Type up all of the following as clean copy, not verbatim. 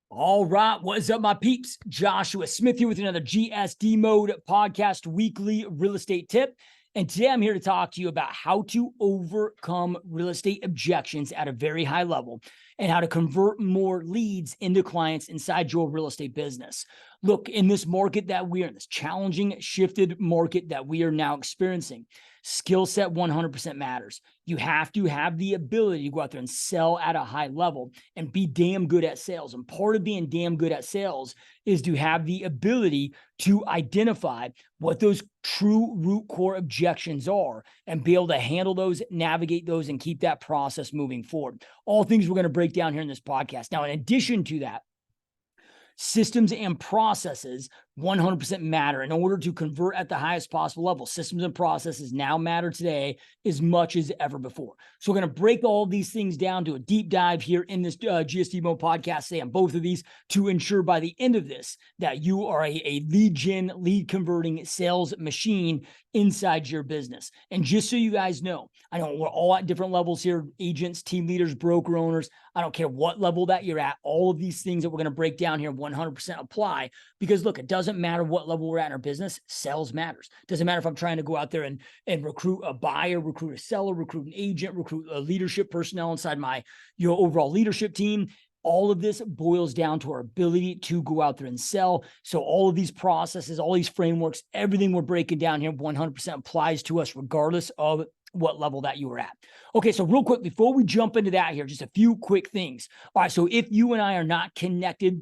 All right, what's up, my peeps? Joshua Smith here with another GSD Mode podcast weekly real estate tip. And today I'm here to talk to you about how to overcome real estate objections at a very high level and how to convert more leads into clients inside your real estate business. Look, in this market that we're in, this challenging, shifted market that we are now experiencing, skill set 100% matters. You have to have the ability to go out there and sell at a high level and be damn good at sales. And part of being damn good at sales is to have the ability to identify what those true root core objections are and be able to handle those, navigate those, and keep that process moving forward. All things we're going to break down here in this podcast. Now, in addition to that, systems and processes 100% matter in order to convert at the highest possible level. Systems and processes now matter today as much as ever before. So we're going to break all these things down to a deep dive here in this GSD Mode podcast today on both of these to ensure by the end of this that you are a lead gen, lead converting sales machine inside your business. And just so you guys know, I know we're all at different levels here, agents, team leaders, broker owners. I don't care what level that you're at. All of these things that we're going to break down here 100% apply because look, it doesn't matter what level we're at in our business. Sales matters. Doesn't matter if I'm trying to go out there and recruit a buyer, recruit a seller, recruit an agent, recruit a leadership personnel inside my overall leadership team. All of this boils down to our ability to go out there and sell. So all of these processes, all these frameworks, everything we're breaking down here 100% applies to us regardless of what level that you are at. Okay, so real quick, before we jump into that here, just a few quick things. All right, so if you and I are not connected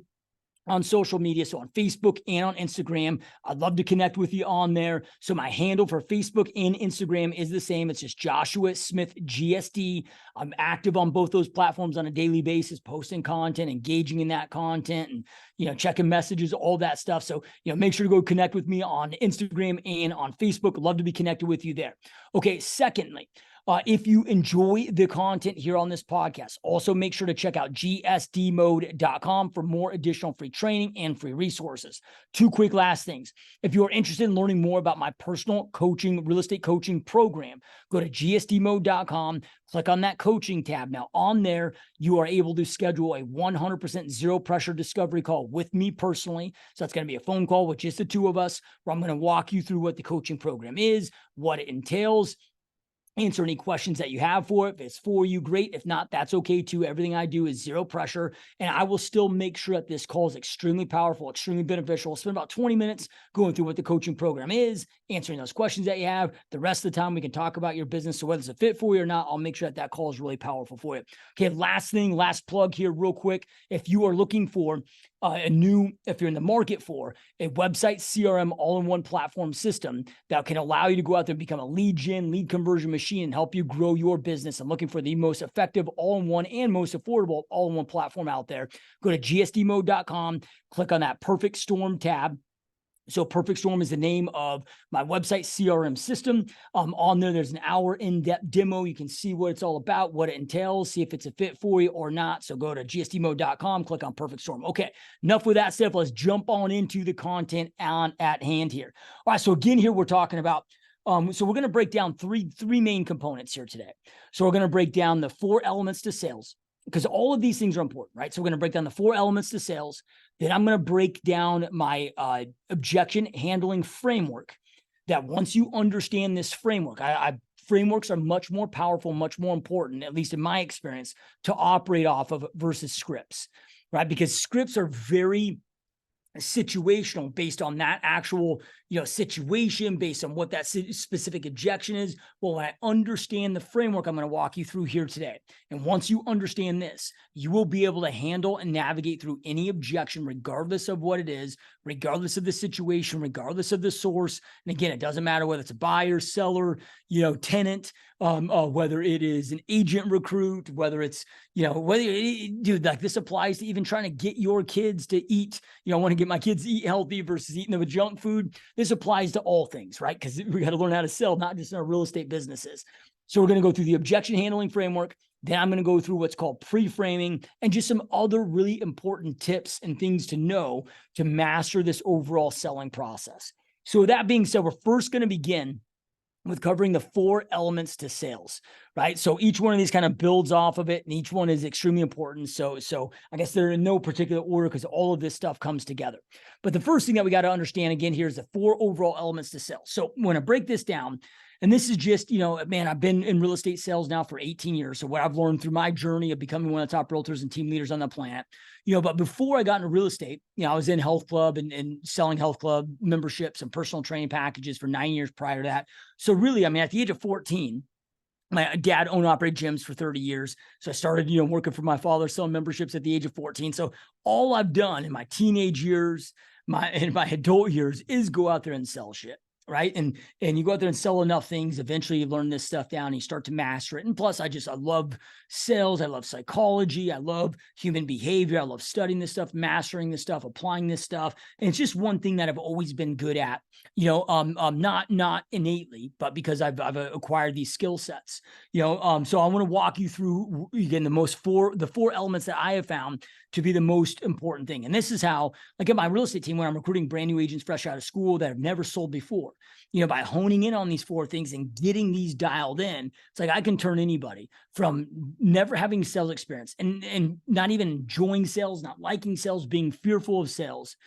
on social media, so on Facebook and on Instagram, I'd love to connect with you on there. So my handle for Facebook and Instagram is the same. It's just Joshua Smith GSD. I'm active on both those platforms on a daily basis, posting content, engaging in that content, and checking messages, all that stuff. So make sure to go connect with me on Instagram and on Facebook. I'd love to be connected with you there. Okay, secondly, if you enjoy the content here on this podcast, also make sure to check out gsdmode.com for more additional free training and free resources. Two quick last things. If you are interested in learning more about my personal coaching, real estate coaching program, go to gsdmode.com, click on that coaching tab. Now on there, you are able to schedule a 100% zero pressure discovery call with me personally. So that's going to be a phone call with just the two of us where I'm going to walk you through what the coaching program is, what it entails, answer any questions that you have for it. If it's for you, great. If not, that's okay too. Everything I do is zero pressure. And I will still make sure that this call is extremely powerful, extremely beneficial. I'll spend about 20 minutes going through what the coaching program is, answering those questions that you have. The rest of the time, we can talk about your business. So whether it's a fit for you or not, I'll make sure that that call is really powerful for you. Okay, last thing, last plug here real quick. If you are looking for if you're in the market for a website CRM all-in-one platform system that can allow you to go out there and become a lead gen, lead conversion machine and help you grow your business, I'm looking for the most effective all-in-one and most affordable all-in-one platform out there. Go to gsdmode.com, click on that Perfect Storm tab. So Perfect Storm is the name of my website CRM system. On there, there's an hour in-depth demo. You can see what it's all about, what it entails, see if it's a fit for you or not. So go to gsdmode.com, click on Perfect Storm. Okay, enough with that stuff. Let's jump on into the content at hand here. All right, so again, here we're talking about, so we're going to break down three main components here today. So we're going to break down the 4 elements to sales, because all of these things are important, right? So we're going to break down the 4 elements to sales. Then I'm going to break down my objection handling framework, that once you understand this framework, frameworks are much more powerful, much more important, at least in my experience, to operate off of versus scripts, right? Because scripts are very situational based on that actual situation, based on what that specific objection is. Well, when I understand the framework I'm going to walk you through here today, and once you understand this, you will be able to handle and navigate through any objection regardless of what it is, regardless of the situation, regardless of the source. And again, it doesn't matter whether it's a buyer, seller, tenant, whether it is an agent recruit, whether it's dude, like this applies to even trying to get your kids to eat. I want to get my kids to eat healthy versus eating them with junk food. This applies to all things, right? Because we got to learn how to sell, not just in our real estate businesses. So we're going to go through the objection handling framework. Then I'm going to go through what's called pre-framing and just some other really important tips and things to know to master this overall selling process. So with that being said, we're first going to begin with covering the 4 elements to sales, right? So each one of these kind of builds off of it, and each one is extremely important. So I guess they're in no particular order because all of this stuff comes together. But the first thing that we got to understand again here is the 4 overall elements to sales. So when I break this down, and this is just, man, I've been in real estate sales now for 18 years. So what I've learned through my journey of becoming one of the top realtors and team leaders on the planet, but before I got into real estate, I was in health club and selling health club memberships and personal training packages for 9 years prior to that. So really, at the age of 14, my dad owned and operated gyms for 30 years. So I started, working for my father, selling memberships at the age of 14. So all I've done in my teenage years, in my adult years is go out there and sell shit. Right. And you go out there and sell enough things. Eventually you learn this stuff down and you start to master it. And plus I love sales. I love psychology. I love human behavior. I love studying this stuff, mastering this stuff, applying this stuff. And it's just one thing that I've always been good at, not innately, but because I've acquired these skill sets, so I want to walk you through again, the 4 elements that I have found to be the most important thing. And this is how, like at my real estate team, when I'm recruiting brand new agents fresh out of school that have never sold before, by honing in on these 4 things and getting these dialed in, it's like I can turn anybody from never having sales experience and not even enjoying sales, not liking sales, being fearful of sales.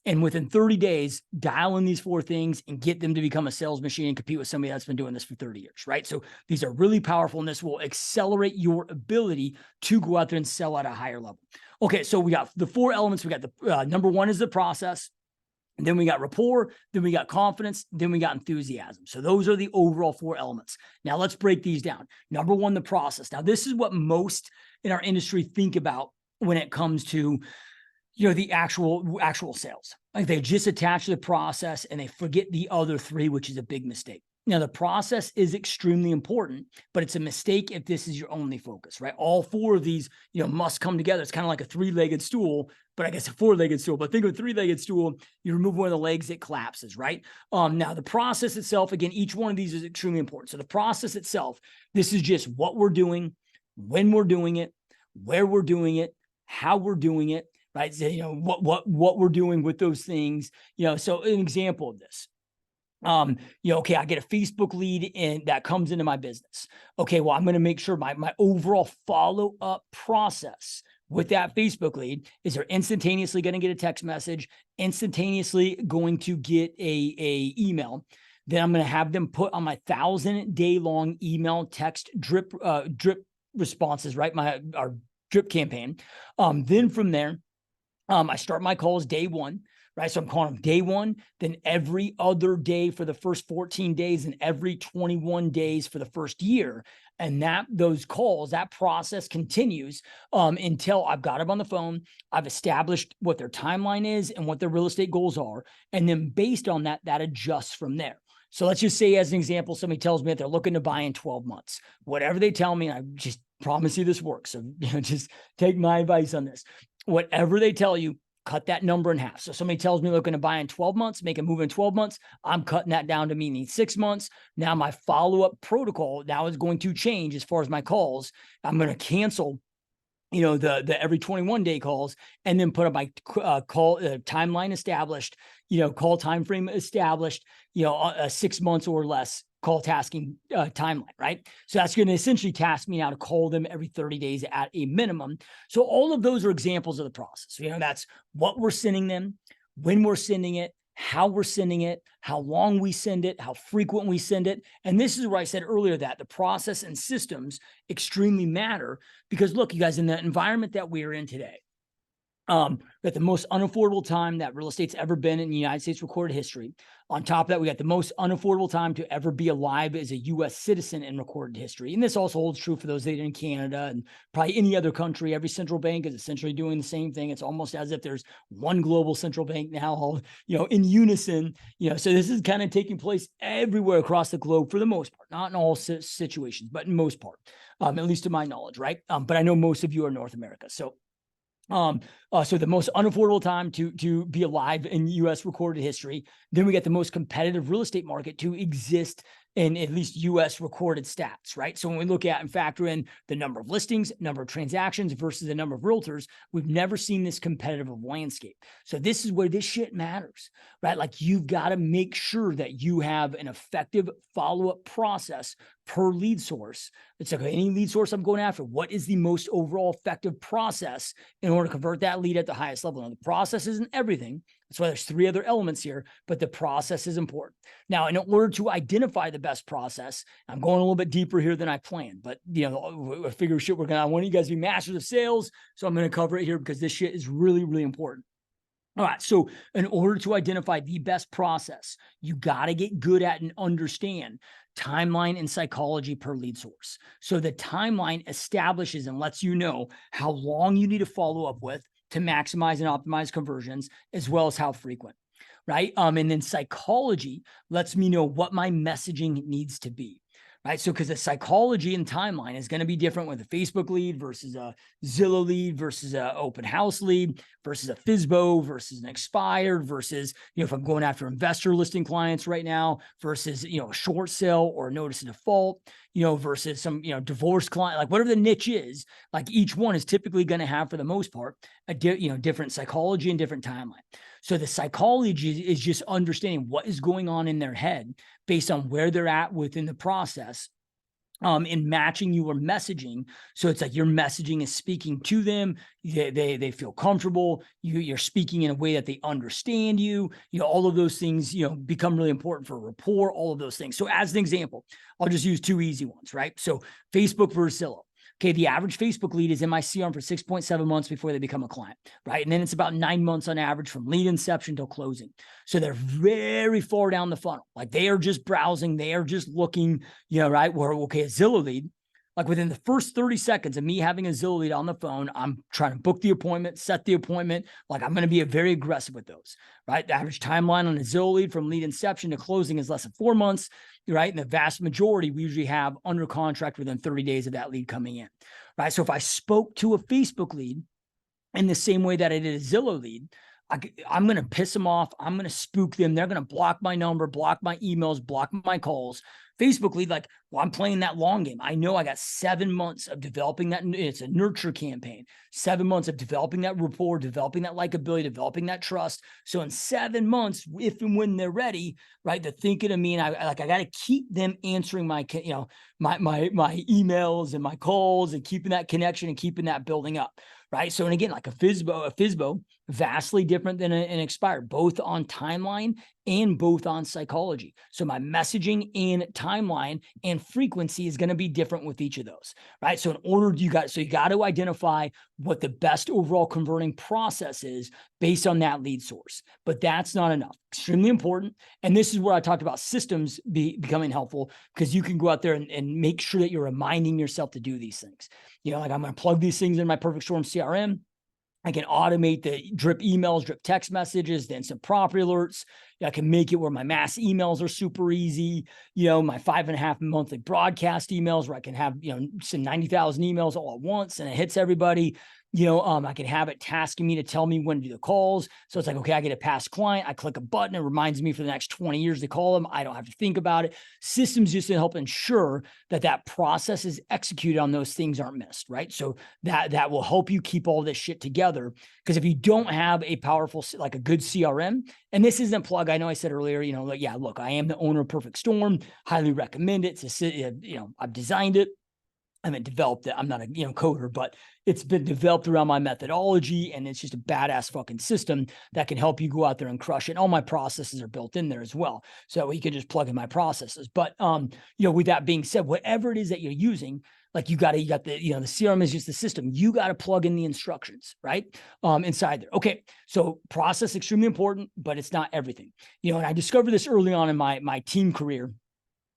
And within 30 days, dial in these 4 things and get them to become a sales machine and compete with somebody that's been doing this for 30 years, right? So these are really powerful, and this will accelerate your ability to go out there and sell at a higher level. Okay, so we got the 4 elements. We got the number 1 is the process. Then we got rapport, then we got confidence, then we got enthusiasm. So those are the overall 4 elements. Now let's break these down. Number 1, the process. Now this is what most in our industry think about when it comes to the actual sales. Like they just attach to the process and they forget the other 3, which is a big mistake. Now, the process is extremely important, but it's a mistake if this is your only focus, right? All 4 of these, must come together. It's kind of like a 3-legged stool, but I guess a 4-legged stool. But think of a 3-legged stool, you remove one of the legs, it collapses, right? Now, the process itself, again, each one of these is extremely important. So the process itself, this is just what we're doing, when we're doing it, where we're doing it, how we're doing it, right? So, what we're doing with those things, so an example of this. Okay, I get a Facebook lead and that comes into my business. Okay, well, I'm going to make sure my overall follow-up process with that Facebook lead is they're instantaneously going to get a text message, instantaneously going to get a email. Then I'm going to have them put on my 1,000-day long email text drip responses, right? Our drip campaign. Then from there, I start my calls day 1. Right. So I'm calling them day 1, then every other day for the first 14 days and every 21 days for the first year. And those calls, that process continues until I've got them on the phone. I've established what their timeline is and what their real estate goals are. And then based on that adjusts from there. So let's just say, as an example, somebody tells me that they're looking to buy in 12 months. Whatever they tell me, I just promise you this works. So just take my advice on this. Whatever they tell you, cut that number in half. So somebody tells me they're going to buy in 12 months, make a move in 12 months. I'm cutting that down to meaning 6 months. Now my follow-up protocol now is going to change as far as my calls. I'm going to cancel, the every 21-day calls and then put up my call timeline established, call time frame established, 6 months or less call tasking timeline, right? So that's going to essentially task me now to call them every 30 days at a minimum. So all of those are examples of the process. That's what we're sending them, when we're sending it, how we're sending it, how long we send it, how frequent we send it. And this is where I said earlier that the process and systems extremely matter because look, you guys, in the environment that we are in today, at the most unaffordable time that real estate's ever been in the United States recorded history. On top of that, we got the most unaffordable time to ever be alive as a U.S. citizen in recorded history. And this also holds true for those that are in Canada and probably any other country. Every central bank is essentially doing the same thing. It's almost as if there's one global central bank now, all, in unison. So this is kind of taking place everywhere across the globe for the most part, not in all situations, but in most part, at least to my knowledge, right? But I know most of you are North America. So the most unaffordable time to be alive in U.S. recorded history. Then we get the most competitive real estate market to exist in at least US recorded stats, right? So when we look at and factor in the number of listings, number of transactions versus the number of realtors, we've never seen this competitive of landscape. So this is where this shit matters, right? Like you've got to make sure that you have an effective follow-up process per lead source. It's like any lead source I'm going after, what is the most overall effective process in order to convert that lead at the highest level? Now, the process isn't everything. That's why there's 3 other elements here, but the process is important. Now, in order to identify the best process, I'm going a little bit deeper here than I planned, but I figure shit, I want you guys to be masters of sales. So I'm going to cover it here because this shit is really, really important. All right. So in order to identify the best process, you got to get good at and understand timeline and psychology per lead source. So the timeline establishes and lets you know how long you need to follow up with to maximize and optimize conversions, as well as how frequent, right? And then psychology lets me know what my messaging needs to be. Right. So because the psychology and timeline is going to be different with a Facebook lead versus a Zillow lead versus an open house lead versus a FSBO versus an expired versus, if I'm going after investor listing clients right now versus, a short sale or a notice of default, versus some, divorce client, like whatever the niche is, like each one is typically going to have, for the most part, a different psychology and different timeline. So the psychology is just understanding what is going on in their head based on where they're at within the process, in matching your messaging. So it's like your messaging is speaking to them. They feel comfortable. You're speaking in a way that they understand you. All of those things, become really important for rapport, all of those things. So as an example, I'll just use 2 easy ones, right? So Facebook versus Zillow. Okay, the average Facebook lead is in my CRM for 6.7 months before they become a client, right? And then it's about 9 months on average from lead inception till closing. So they're very far down the funnel. Like they are just browsing, they are just looking, right? Where, okay, a Zillow lead, like within the first 30 seconds of me having a Zillow lead on the phone, I'm trying to book the appointment, set the appointment. Like I'm going to be very aggressive with those, right? The average timeline on a Zillow lead from lead inception to closing is less than 4 months, right? And the vast majority we usually have under contract within 30 days of that lead coming in, right? So if I spoke to a Facebook lead in the same way that I did a Zillow lead, I'm going to piss them off. I'm going to spook them. They're going to block my number, block my emails, block my calls. Facebook lead, like, well, I'm playing that long game. I know I got 7 months of developing that. It's a nurture campaign, 7 months of developing that rapport, developing that likability, developing that trust. So in 7 months, if and when they're ready, right, they're thinking of me, and I got to keep them answering my emails and my calls and keeping that connection and keeping that building up. Right. So, and again, like a FSBO, vastly different than an expired, both on timeline and both on psychology. So my messaging and timeline and frequency is going to be different with each of those. Right. So you got to identify what the best overall converting process is based on that lead source. But that's not enough. Extremely important. And this is where I talked about systems becoming helpful, because you can go out there and make sure that you're reminding yourself to do these things. Like I'm going to plug these things in my Perfect Storm CRM. I can automate the drip emails, drip text messages, the instant property alerts. I can make it where my mass emails are super easy. My 5.5 monthly broadcast emails where I can have, send 90,000 emails all at once and it hits everybody. I can have it tasking me to tell me when to do the calls. So it's like, okay, I get a past client. I click a button. It reminds me for the next 20 years to call them. I don't have to think about it. Systems just to help ensure that process is executed on those things aren't missed, right? So that will help you keep all this shit together. Because if you don't have a powerful, like a good CRM, and this isn't a plug, I know I said earlier, look, I am the owner of Perfect Storm. Highly recommend it. I've designed it. I haven't developed it. I'm not a coder, but it's been developed around my methodology, and it's just a badass fucking system that can help you go out there and crush it. And all my processes are built in there as well, so you can just plug in my processes. But with that being said, whatever it is that you're using, like you got the CRM is just the system. You got to plug in the instructions, right? Inside there. Okay. So process extremely important, but it's not everything. And I discovered this early on in my team career.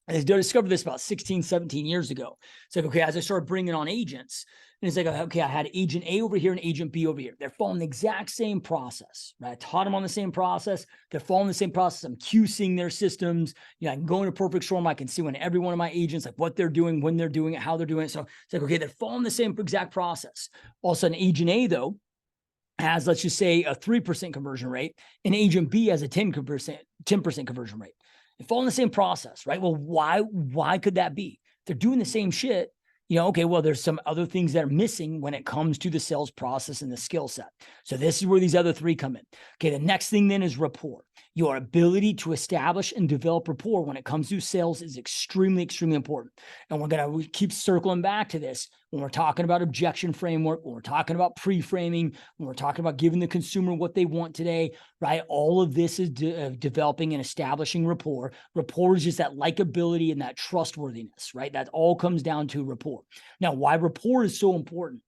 I discovered this about 16, 17 years ago. It's like, okay, as I started bringing on agents, and it's like, okay, I had agent A over here and agent B over here. They're following the exact same process, right? I taught them on the same process. They're following the same process. I'm QCing their systems. I can go into Perfect Storm. I can see when every one of my agents, like what they're doing, when they're doing it, how they're doing it. So it's like, okay, they're following the same exact process. All of a sudden, agent A, though, has, let's just say, a 3% conversion rate, and agent B has a 10% conversion rate. They follow the same process, right? Well, why could that be? They're doing the same shit. Okay, well, there's some other things that are missing when it comes to the sales process and the skill set. So this is where these other three come in. Okay, the next thing then is rapport. Your ability to establish and develop rapport when it comes to sales is extremely, extremely important. And we're going to keep circling back to this when we're talking about objection framework, when we're talking about pre-framing, when we're talking about giving the consumer what they want today, right? All of this is developing and establishing rapport. Rapport is just that likability and that trustworthiness, right? That all comes down to rapport. Now, why rapport is so important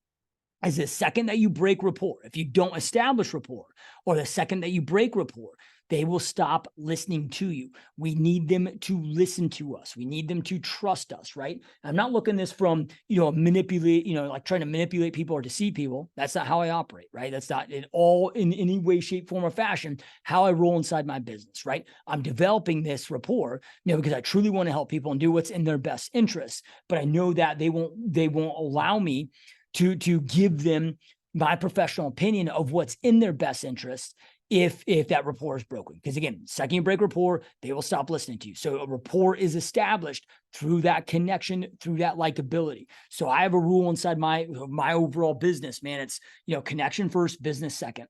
is the second that you break rapport, if you don't establish rapport, or the second that you break rapport, they will stop listening to you. We need them to listen to us. We need them to trust us, right? I'm not looking at this from, like trying to manipulate people or deceive people. That's not how I operate, right? That's not at all in any way, shape, form, or fashion how I roll inside my business, right? I'm developing this rapport, because I truly want to help people and do what's in their best interest. But I know that they won't allow me to give them my professional opinion of what's in their best interest if that rapport is broken. Because again, second you break rapport, they will stop listening to you. So a rapport is established through that connection, through that likability. So I have a rule inside my overall business, man. It's, connection first, business second.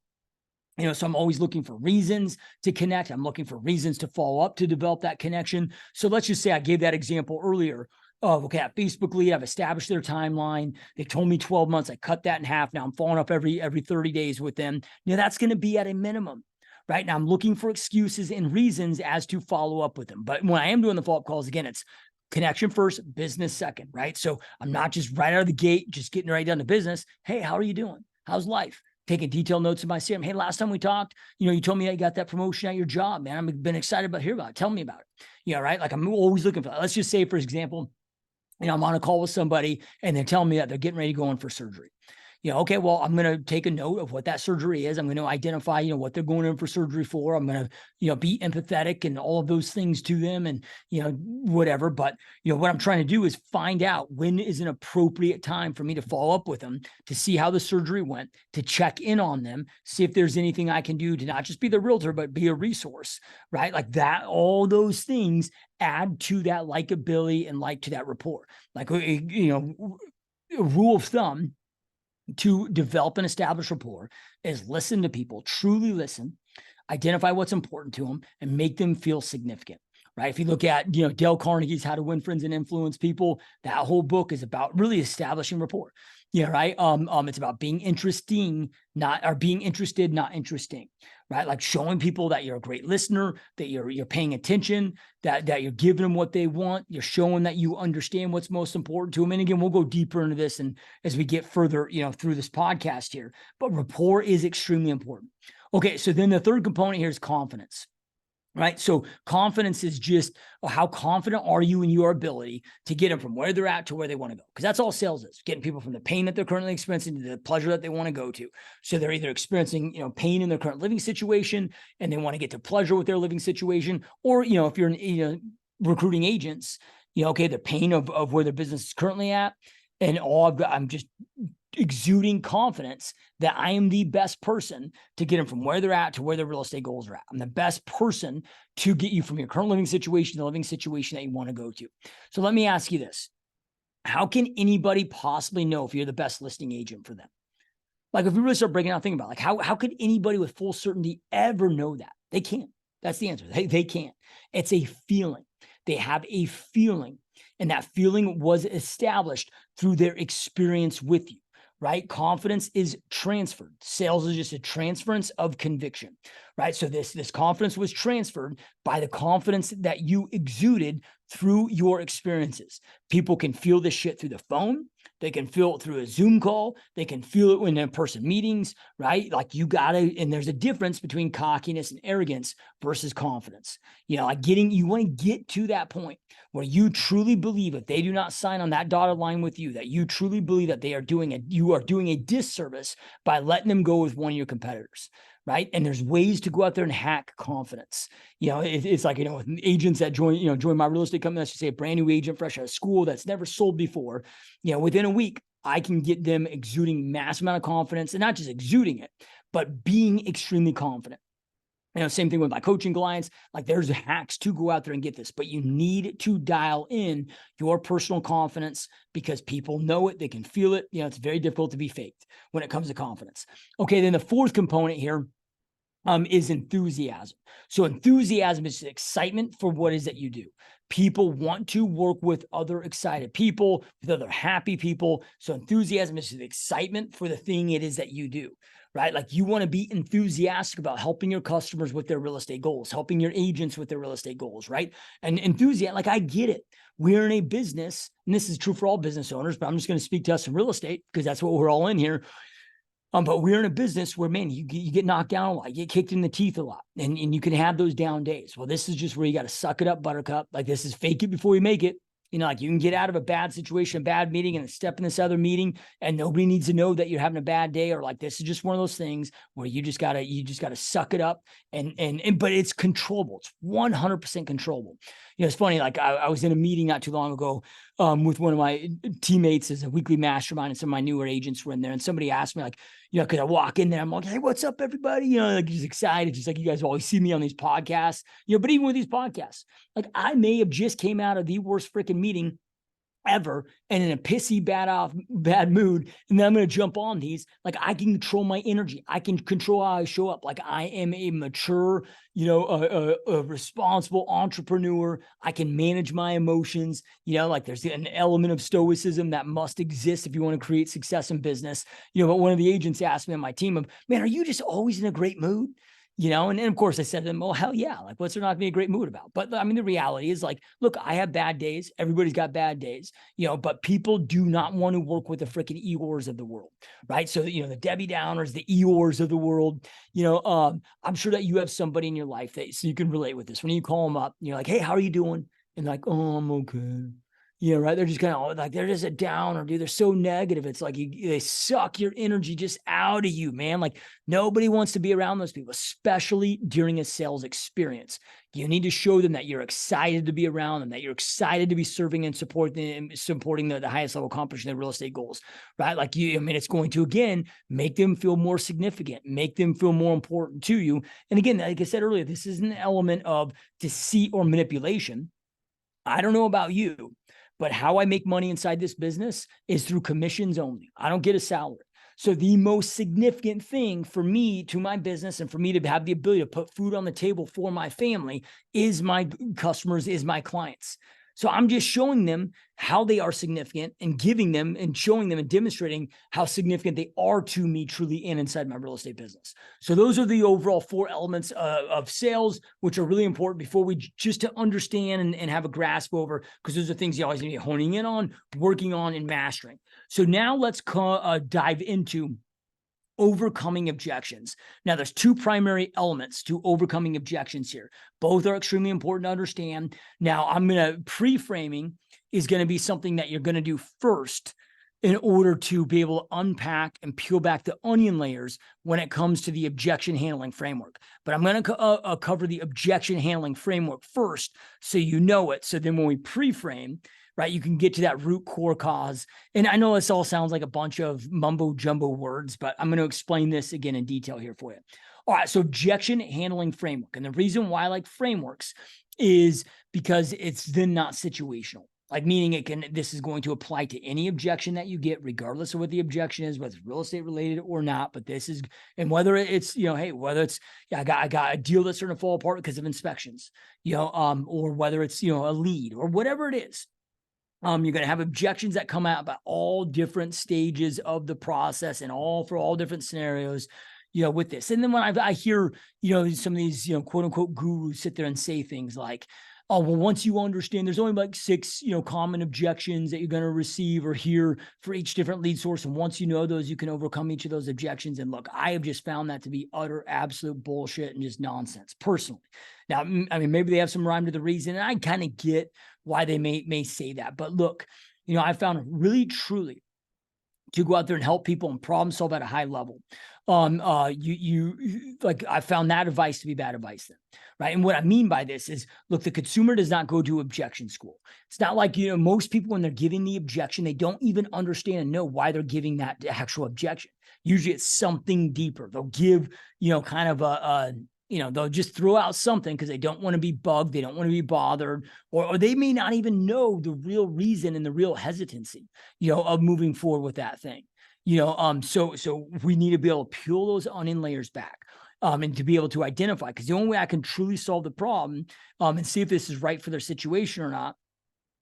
So I'm always looking for reasons to connect. I'm looking for reasons to follow up, to develop that connection. So let's just say I gave that example earlier of, okay, at Facebook lead, I've established their timeline. They told me 12 months. I cut that in half. Now I'm following up every 30 days with them. That's going to be at a minimum, right? Now I'm looking for excuses and reasons as to follow up with them. But when I am doing the follow-up calls, again, it's connection first, business second, right? So I'm not just right out of the gate, just getting right down to business. Hey, how are you doing? How's life? Taking detailed notes in my CRM. Hey, last time we talked, you told me that you got that promotion at your job, man. I've been excited about hearing about it. Tell me about it. Right? Like I'm always looking for that. Let's just say, for example, I'm on a call with somebody and they're telling me that they're getting ready to go in for surgery. Okay, well, I'm going to take a note of what that surgery is. I'm going to identify, what they're going in for surgery for. I'm going to, be empathetic and all of those things to them and, whatever. But, what I'm trying to do is find out when is an appropriate time for me to follow up with them, to see how the surgery went, to check in on them, see if there's anything I can do to not just be the realtor, but be a resource, right? Like that, all those things add to that likability and to that rapport. Like, a rule of thumb to develop and establish rapport is listen to people, truly listen, identify what's important to them, and make them feel significant, right? If you look at, Dale Carnegie's How to Win Friends and Influence People, that whole book is about really establishing rapport. Yeah, right. It's about being interesting, being interested, not interesting, right? Like showing people that you're a great listener, that you're paying attention, that you're giving them what they want. You're showing that you understand what's most important to them. And again, we'll go deeper into this and as we get further, through this podcast here. But rapport is extremely important. Okay, so then the third component here is confidence. Right. So confidence is just how confident are you in your ability to get them from where they're at to where they want to go? Because that's all sales is, getting people from the pain that they're currently experiencing to the pleasure that they want to go to. So they're either experiencing, pain in their current living situation and they want to get to pleasure with their living situation. Or, if you're recruiting agents, okay, the pain of where their business is currently at. And I'm just exuding confidence that I am the best person to get them from where they're at to where their real estate goals are at. I'm the best person to get you from your current living situation to the living situation that you want to go to. So let me ask you this. How can anybody possibly know if you're the best listing agent for them? Like if we really start breaking out, thinking about how could anybody with full certainty ever know that? They can't. That's the answer. They can't. It's a feeling. They have a feeling. And that feeling was established through their experience with you. Right? Confidence is transferred. Sales is just a transference of conviction, right? So this confidence was transferred by the confidence that you exuded through your experiences. People can feel this shit through the phone. They can feel it through a Zoom call. They can feel it in in-person meetings, right? Like and there's a difference between cockiness and arrogance versus confidence. You want to get to that point where you truly believe if they do not sign on that dotted line with you, that you truly believe that you are doing a disservice by letting them go with one of your competitors. Right. And there's ways to go out there and hack confidence. It's like, with agents that join my real estate company, let's just say a brand new agent fresh out of school that's never sold before, within a week, I can get them exuding massive amount of confidence and not just exuding it, but being extremely confident. Same thing with my coaching clients. Like there's hacks to go out there and get this, but you need to dial in your personal confidence because people know it. They can feel it. It's very difficult to be faked when it comes to confidence. Okay. Then the fourth component here is enthusiasm. So enthusiasm is excitement for what it is that you do. People want to work with other excited people, with other happy people. So enthusiasm is the excitement for the thing it is that you do, right? Like you want to be enthusiastic about helping your customers with their real estate goals, helping your agents with their real estate goals, right? And enthusiasm, like I get it. We're in a business, and this is true for all business owners, but I'm just going to speak to us in real estate because that's what we're all in here. But we're in a business where, man, you get knocked down a lot, you get kicked in the teeth a lot, and you can have those down days. Well, this is just where you got to suck it up, buttercup. Like this is fake it before you make it. Like you can get out of a bad situation, a bad meeting, and step in this other meeting, and nobody needs to know that you're having a bad day, or like this is just one of those things where you just gotta suck it up, and but it's controllable. It's 100% controllable. It's funny. Like I was in a meeting not too long ago with one of my teammates as a weekly mastermind, and some of my newer agents were in there, and somebody asked me like, because I walk in there, I'm like, hey, what's up, everybody? Like just excited, just like you guys always see me on these podcasts, but even with these podcasts, like I may have just came out of the worst freaking meeting ever and in a pissy bad mood, and then I'm going to jump on these. Like I can control my energy, I can control how I show up. Like I am a mature, a responsible entrepreneur. I can manage my emotions. Like there's an element of stoicism that must exist if you want to create success in business. But one of the agents asked me on my team, man, are you just always in a great mood? And of course I said to them, oh, hell yeah. Like, what's there not to be a great mood about? But I mean, the reality is like, look, I have bad days. Everybody's got bad days, but people do not want to work with the freaking Eeyores of the world, right? So, the Debbie Downers, the Eeyores of the world, I'm sure that you have somebody in your life so you can relate with this. When you call them up, you're like, hey, how are you doing? And like, oh, I'm okay. Right. They're just kind of like, they're just a downer, dude. They're so negative. It's like they suck your energy just out of you, man. Like nobody wants to be around those people, especially during a sales experience. You need to show them that you're excited to be around them, that you're excited to be serving and supporting the highest level accomplishment of their real estate goals, right? Like it's going to, again, make them feel more significant, make them feel more important to you. And again, like I said earlier, this is an element of deceit or manipulation. I don't know about you, but how I make money inside this business is through commissions only. I don't get a salary. So the most significant thing for me to my business and for me to have the ability to put food on the table for my family is my customers, is my clients. So I'm just showing them how they are significant and giving them and showing them and demonstrating how significant they are to me truly and inside my real estate business. So those are the overall 4 elements of sales, which are really important before we just to understand and have a grasp over, because those are things you always need to be honing in on, working on, and mastering. So now let's dive into overcoming objections. Now, there's 2 primary elements to overcoming objections here. Both are extremely important to understand. Now, I'm going to pre-framing is going to be something that you're going to do first in order to be able to unpack and peel back the onion layers when it comes to the objection handling framework. But I'm going to cover the objection handling framework first so you know it. So then when we pre-frame, right, you can get to that root core cause. And I know this all sounds like a bunch of mumbo jumbo words, but I'm going to explain this again in detail here for you. All right, so objection handling framework. And the reason why I like frameworks is because it's then not situational. Like meaning this is going to apply to any objection that you get, regardless of what the objection is, whether it's real estate related or not. But this is, and whether it's, hey, whether it's, I got a deal that's starting to fall apart because of inspections, or whether it's, a lead or whatever it is. You're going to have objections that come out about all different stages of the process and for all different scenarios, with this. And then when I hear, some of these, quote unquote gurus sit there and say things like, oh, well, once you understand, there's only like 6, common objections that you're going to receive or hear for each different lead source. And once you know those, you can overcome each of those objections. And look, I have just found that to be utter, absolute bullshit and just nonsense personally. Now, I mean, maybe they have some rhyme to the reason, and I kind of get why they may say that. But look, I found really, truly to go out there and help people and problem solve at a high level. I found that advice to be bad advice then, right? And what I mean by this is, look, the consumer does not go to objection school. It's not like, most people, when they're giving the objection, they don't even understand and know why they're giving that actual objection. Usually it's something deeper. They'll give, kind of they'll just throw out something because they don't want to be bugged. They don't want to be bothered, or they may not even know the real reason and the real hesitancy, of moving forward with that thing. So we need to be able to peel those onion layers back. And to be able to identify, because the only way I can truly solve the problem and see if this is right for their situation or not,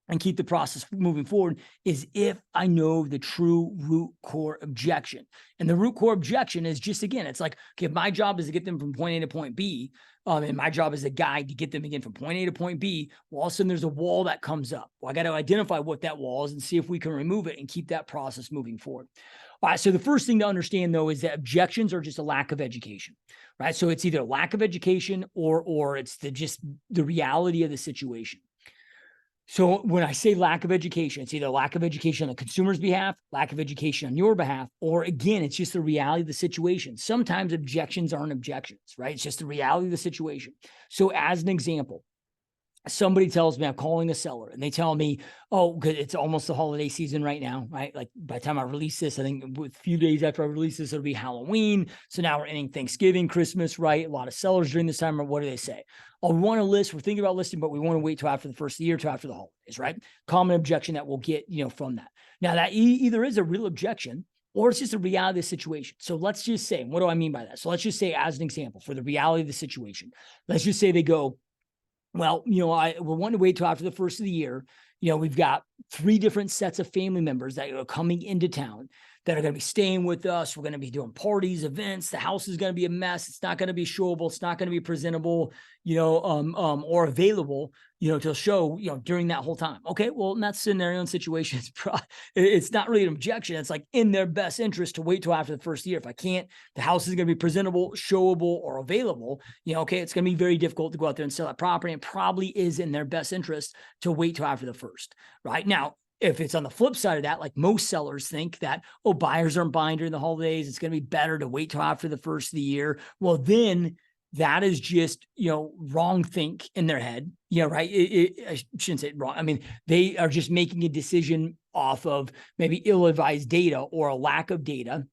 and keep the process moving forward, is if I know the true root core objection. And the root core objection is just, again, it's like, okay, if my job is to get them from point A to point B, and my job as a guide to get them again from point A to point B, well, all of a sudden there's a wall that comes up. Well, I got to identify what that wall is and see if we can remove it and keep that process moving forward. All right, so the first thing to understand, though, is that objections are just a lack of education, right? So it's either a lack of education or it's just the reality of the situation. So when I say lack of education, it's either lack of education on the consumer's behalf, lack of education on your behalf, or again, it's just the reality of the situation. Sometimes objections aren't objections, right? It's just the reality of the situation. So as an example, somebody tells me, I'm calling a seller, and they tell me, oh, it's almost the holiday season right now, right? Like by the time I release this, I think a few days after I release this, it'll be Halloween. So now we're ending Thanksgiving, Christmas, right? A lot of sellers during this time, or what do they say? Oh, we want to list, we're thinking about listing, but we want to wait till after the first of the year, till after the holidays, right? Common objection that we'll get, from that. Now that either is a real objection or it's just a reality of the situation. So let's just say, what do I mean by that? So let's just say, as an example, for the reality of the situation, let's just say they go, well, we're wanting to wait till after the first of the year. We've got 3 different sets of family members that are coming into town that are going to be staying with us. We're going to be doing parties, events. The house is going to be a mess. It's not going to be showable. It's not going to be presentable, or available, to show, during that whole time. Okay, well, in that scenario and situation, it's not really an objection. It's like in their best interest to wait till after the first year. If I can't, the house is going to be presentable, showable, or available. Okay, it's going to be very difficult to go out there and sell that property, and probably is in their best interest to wait till after the first. Right now, if it's on the flip side of that, like most sellers think that, oh, buyers aren't buying during the holidays, it's going to be better to wait till after the first of the year. Well, then that is just, wrong think in their head, right? I shouldn't say it wrong. I mean, they are just making a decision off of maybe ill-advised data or a lack of data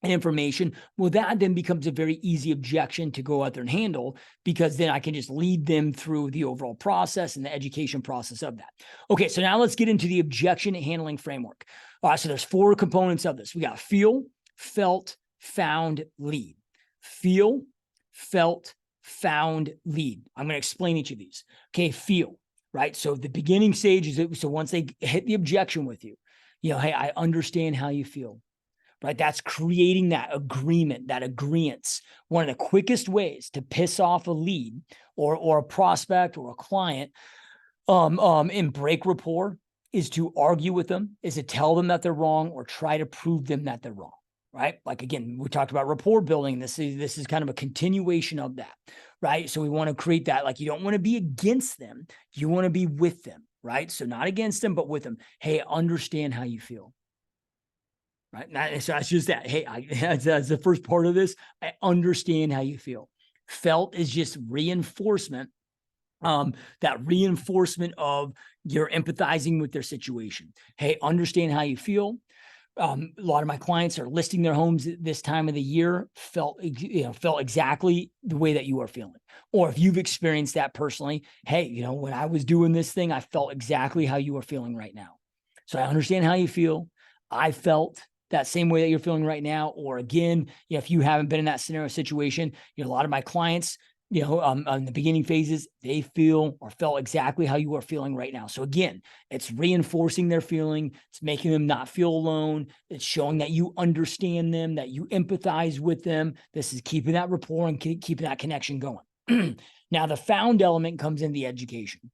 and information. Well, that then becomes a very easy objection to go out there and handle, because then I can just lead them through the overall process and the education process of that. Okay, so now let's get into the objection handling framework. All right, so there's 4 components of this. We got feel, felt, found, lead. Feel, felt, found, lead. I'm going to explain each of these. Okay, feel, right? So the beginning stage is, so once they hit the objection with you, hey, I understand how you feel. Right? That's creating that agreement, that agreeance. One of the quickest ways to piss off a lead or a prospect or a client and break rapport is to argue with them, is to tell them that they're wrong or try to prove them that they're wrong. Right? Like, again, we talked about rapport building. This is kind of a continuation of that, right? So we want to create that, like, you don't want to be against them. You want to be with them, right? So not against them, but with them. Hey, understand how you feel. Right. So that's just that. Hey, that's the first part of this. I understand how you feel. Felt is just reinforcement. That reinforcement of you're empathizing with their situation. Hey, understand how you feel. A lot of my clients are listing their homes this time of the year, felt exactly the way that you are feeling. Or if you've experienced that personally, hey, when I was doing this thing, I felt exactly how you are feeling right now. So I understand how you feel. I felt that same way that you're feeling right now. Or again, if you haven't been in that scenario situation, a lot of my clients, on the beginning phases, they feel or felt exactly how you are feeling right now. So again, it's reinforcing their feeling. It's making them not feel alone. It's showing that you understand them, that you empathize with them. This is keeping that rapport and keeping that connection going. Now, the found element comes in the education.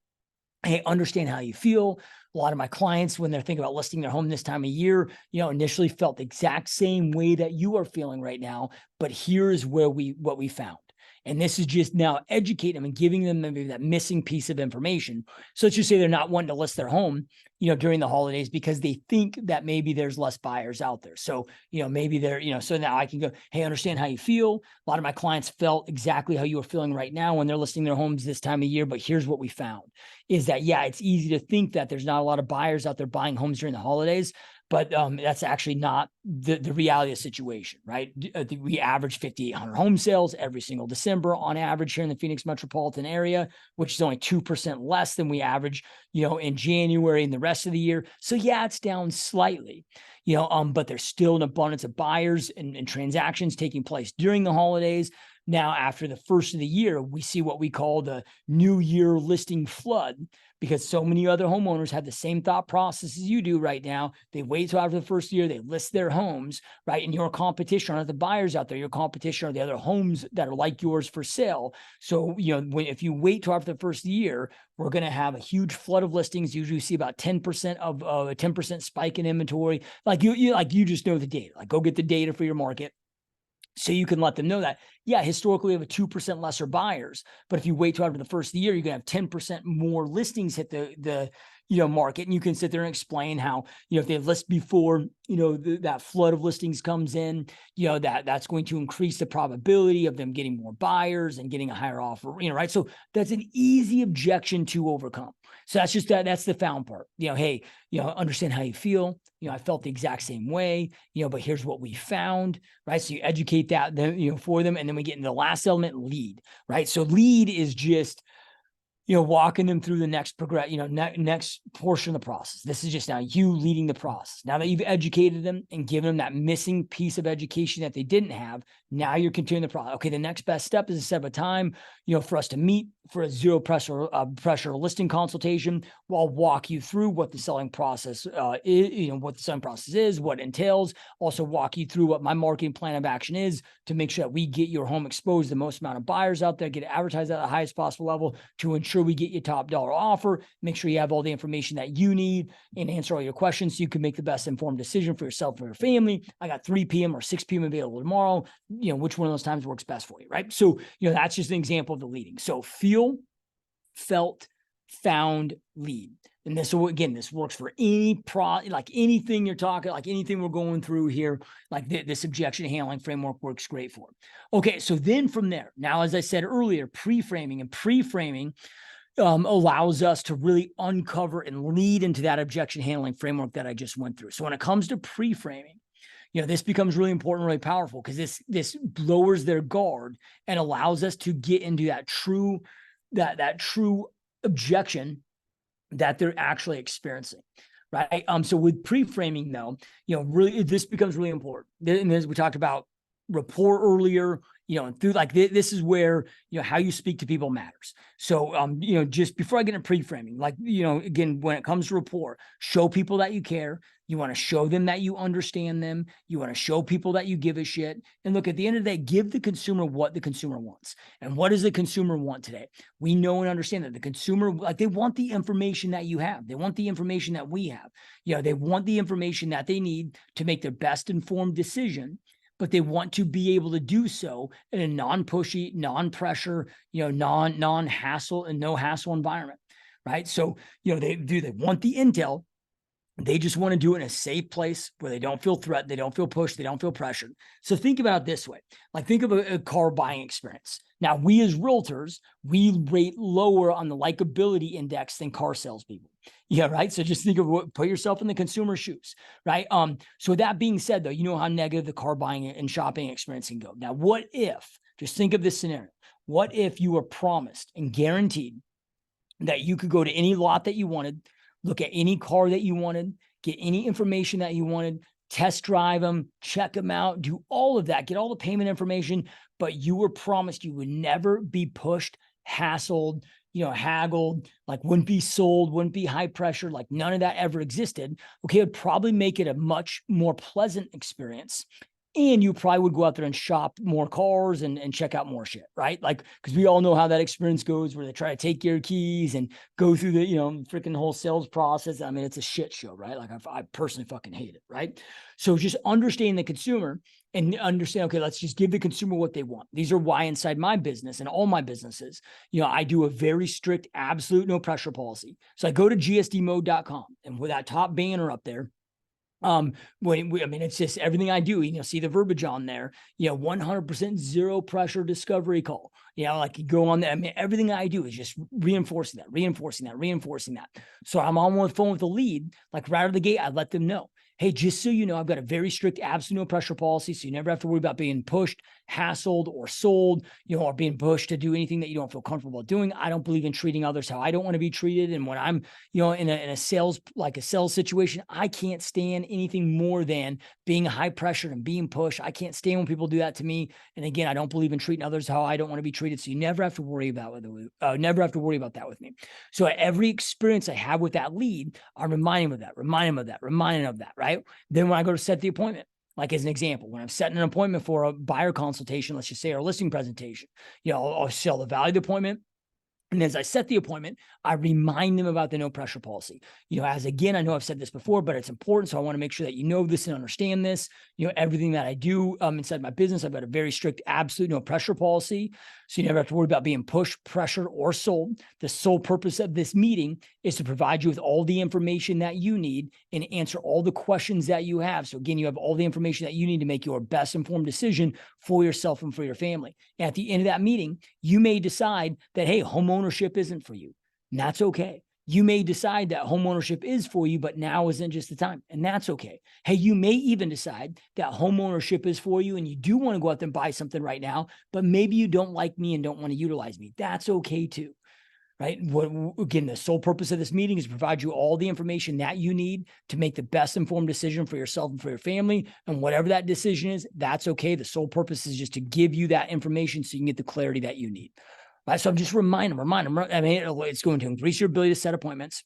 Hey, understand how you feel. A lot of my clients, when they're thinking about listing their home this time of year, initially felt the exact same way that you are feeling right now, but here's what we found. And this is just now educating them and giving them maybe that missing piece of information. So let's just say they're not wanting to list their home, during the holidays because they think that maybe there's less buyers out there. So, maybe they're, so now I can go, hey, understand how you feel. A lot of my clients felt exactly how you are feeling right now when they're listing their homes this time of year. But here's what we found is that, yeah, it's easy to think that there's not a lot of buyers out there buying homes during the holidays. but that's actually not the reality of the situation, right? We average 5,800 home sales every single December on average here in the Phoenix metropolitan area, which is only 2% less than we average, in January and the rest of the year. So yeah, it's down slightly, but there's still an abundance of buyers and transactions taking place during the holidays. Now, after the first of the year, we see what we call the New Year listing flood, because so many other homeowners have the same thought process as you do right now. They wait till after the first year, they list their homes, right? And your competition aren't the buyers out there. Your competition are the other homes that are like yours for sale. So, if you wait till after the first year, we're going to have a huge flood of listings. Usually you see about 10% of a 10% spike in inventory. Like you just know the data. Like, go get the data for your market, so you can let them know that, yeah, historically we have a 2% lesser buyers, but if you wait till after the first of the year, you're going to have 10% more listings hit the market. And you can sit there and explain how, if they list before, that flood of listings comes in, that's going to increase the probability of them getting more buyers and getting a higher offer, right? So that's an easy objection to overcome. So that's the found part. Hey, understand how you feel. I felt the exact same way, but here's what we found, right? So you educate that, for them. And then we get into the last element, lead, right? So lead is just, walking them through the next next portion of the process. This is just now you leading the process. Now that you've educated them and given them that missing piece of education that they didn't have, now you're continuing the process. Okay, the next best step is to set up a time, for us to meet for a zero pressure listing consultation. Where I'll walk you through what the selling process is, what the selling process is, what it entails. Also walk you through what my marketing plan of action is to make sure that we get your home exposed to the most amount of buyers out there, get it advertised at the highest possible level to ensure we get you top dollar offer, make sure you have all the information that you need and answer all your questions so you can make the best informed decision for yourself and your family. I got 3 p.m. or 6 p.m. available tomorrow. Which one of those times works best for you, right? So, that's just an example of the leading. So feel, felt, found, lead. And this works for any like anything you're talking, like anything we're going through here, like this objection handling framework works great for. Okay, so then from there, now, as I said earlier, pre-framing allows us to really uncover and lead into that objection handling framework that I just went through. So when it comes to pre-framing, this becomes really important, really powerful, because this lowers their guard and allows us to get into that true objection that they're actually experiencing, right? So with pre-framing, though, really this becomes really important. And as we talked about rapport earlier, and through this is where, how you speak to people matters. So, just before I get into pre-framing, again, when it comes to rapport, show people that you care. You want to show them that you understand them. You want to show people that you give a shit. And look, at the end of the day, give the consumer what the consumer wants. And what does the consumer want today? We know and understand that the consumer, they want the information that you have. They want the information that we have. They want the information that they need to make their best informed decision, but they want to be able to do so in a non-pushy, non-pressure, non-hassle and no hassle environment, right? So, they want the intel. They just want to do it in a safe place where they don't feel threatened, they don't feel pushed, they don't feel pressured. So think about it this way. Think of a car buying experience. Now, we as realtors, we rate lower on the likability index than car salespeople. Yeah, right. So just think of put yourself in the consumer's shoes, right? So that being said, though, you know how negative the car buying and shopping experience can go. Now, what if, just think of this scenario, what if you were promised and guaranteed that you could go to any lot that you wanted, look at any car that you wanted, get any information that you wanted, test drive them, check them out, do all of that, get all the payment information, but you were promised you would never be pushed, hassled, haggled, wouldn't be sold, wouldn't be high pressure, none of that ever existed. Okay, it would probably make it a much more pleasant experience. And you probably would go out there and shop more cars and check out more shit, right? Because we all know how that experience goes, where they try to take your keys and go through the, freaking whole sales process. I mean, it's a shit show, right? I personally fucking hate it, right? So just understanding the consumer and understand, okay, let's just give the consumer what they want. These are why inside my business and all my businesses, I do a very strict, absolute no pressure policy. So I go to gsdmode.com, and with that top banner up there, it's just everything I do, see the verbiage on there, 100% zero pressure discovery call, you go on there. I mean, everything I do is just reinforcing that. So I'm on the phone with the lead, right out of the gate, I let them know, hey, just so you know, I've got a very strict absolute no pressure policy. So you never have to worry about being pushed, hassled, or sold, or being pushed to do anything that you don't feel comfortable doing. I don't believe in treating others how I don't want to be treated. And when I'm, in a sales situation, I can't stand anything more than being high pressure and being pushed. I can't stand when people do that to me. And again, I don't believe in treating others how I don't want to be treated. So you never have to worry about that with me. So at every experience I have with that lead, I remind him of that, remind him of that, right? Then when I go to set the appointment, like as an example, when I'm setting an appointment for a buyer consultation, let's just say our listing presentation, I'll sell the value of the appointment. And as I set the appointment, I remind them about the no pressure policy. As again, I know I've said this before, but it's important. So I want to make sure that you know this and understand this. Everything that I do inside my business, I've got a very strict, absolute no pressure policy. So you never have to worry about being pushed, pressured, or sold. The sole purpose of this meeting is to provide you with all the information that you need and answer all the questions that you have. So again, you have all the information that you need to make your best informed decision for yourself and for your family. And at the end of that meeting, you may decide that, hey, home ownership isn't for you. And that's okay. You may decide that home ownership is for you, but now isn't just the time. And that's okay. Hey, you may even decide that home ownership is for you and you do want to go out there and buy something right now, but maybe you don't like me and don't want to utilize me. That's okay too. Right? Again, the sole purpose of this meeting is to provide you all the information that you need to make the best informed decision for yourself and for your family. And whatever that decision is, that's okay. The sole purpose is just to give you that information so you can get the clarity that you need. Right? So I'm just remind them. I mean, it's going to increase your ability to set appointments.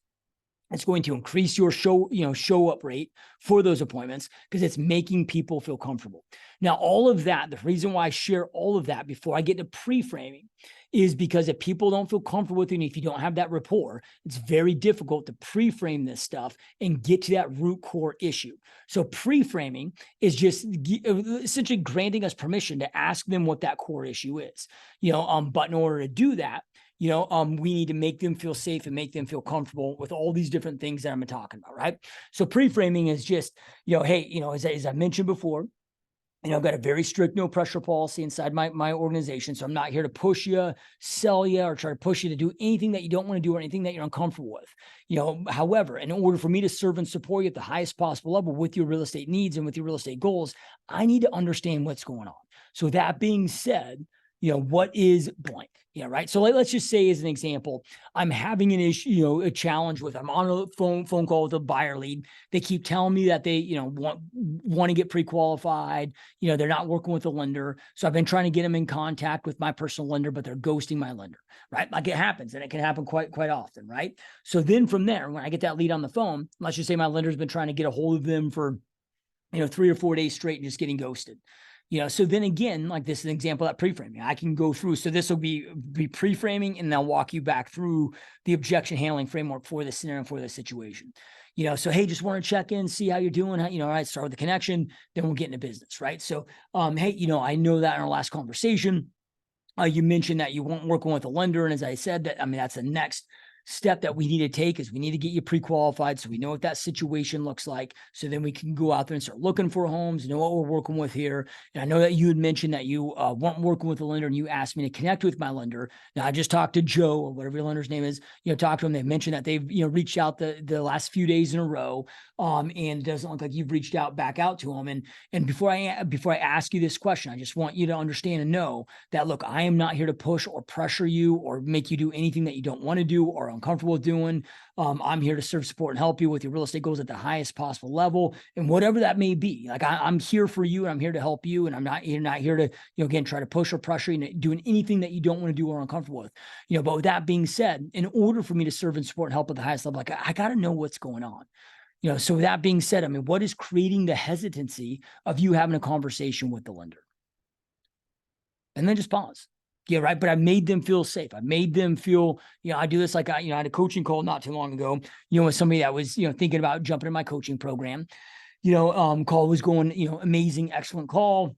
It's going to increase your show up rate for those appointments because it's making people feel comfortable. Now, all of that, the reason why I share all of that before I get to pre-framing is because if people don't feel comfortable with you, and if you don't have that rapport, it's very difficult to pre-frame this stuff and get to that root core issue. So pre-framing is just essentially granting us permission to ask them what that core issue is. But in order to do that, we need to make them feel safe and make them feel comfortable with all these different things that I'm talking about, right? So pre-framing is just, hey, as I mentioned before, I've got a very strict no pressure policy inside my organization. So I'm not here to push you, sell you, or try to push you to do anything that you don't want to do or anything that you're uncomfortable with. However, in order for me to serve and support you at the highest possible level with your real estate needs and with your real estate goals, I need to understand what's going on. So that being said, what is blank? Yeah, right. So let's just say, as an example, I'm having an issue, a challenge with, I'm on a phone call with a buyer lead. They keep telling me that they, want to get pre-qualified. They're not working with a lender. So I've been trying to get them in contact with my personal lender, but they're ghosting my lender, right? Like it happens, and it can happen quite often, right? So then from there, when I get that lead on the phone, let's just say my lender's been trying to get a hold of them for, 3 or 4 days straight and just getting ghosted. So then again, like this is an example of that pre-framing. I can go through. So this will be pre-framing, and I'll walk you back through the objection handling framework for this scenario, for this situation. So, hey, just want to check in, see how you're doing. All right, start with the connection, then we'll get into business, right? So, hey, I know that in our last conversation, you mentioned that you weren't working with a lender. And as I said, that's the next step that we need to take is we need to get you pre-qualified so we know what that situation looks like. So then we can go out there and start looking for homes, know what we're working with here. And I know that you had mentioned that you weren't working with a lender and you asked me to connect with my lender. Now I just talked to Joe, or whatever your lender's name is, talked to them. They mentioned that they've, reached out the last few days in a row. And it doesn't look like you've reached back out to them. And before I ask you this question, I just want you to understand and know that, look, I am not here to push or pressure you or make you do anything that you don't want to do or uncomfortable doing. I'm here to serve, support, and help you with your real estate goals at the highest possible level, and whatever that may be. Like I'm here for you, and I'm here to help you, and I'm not here to, again, try to push or pressure you, doing anything that you don't want to do or uncomfortable with. But with that being said, in order for me to serve and support and help at the highest level, like I got to know what's going on. So with that being said, what is creating the hesitancy of you having a conversation with the lender? And then just pause. Yeah, right. But I made them feel safe. I made them feel, I do this like I had a coaching call not too long ago, with somebody that was, thinking about jumping in my coaching program. Call was going, amazing, excellent call.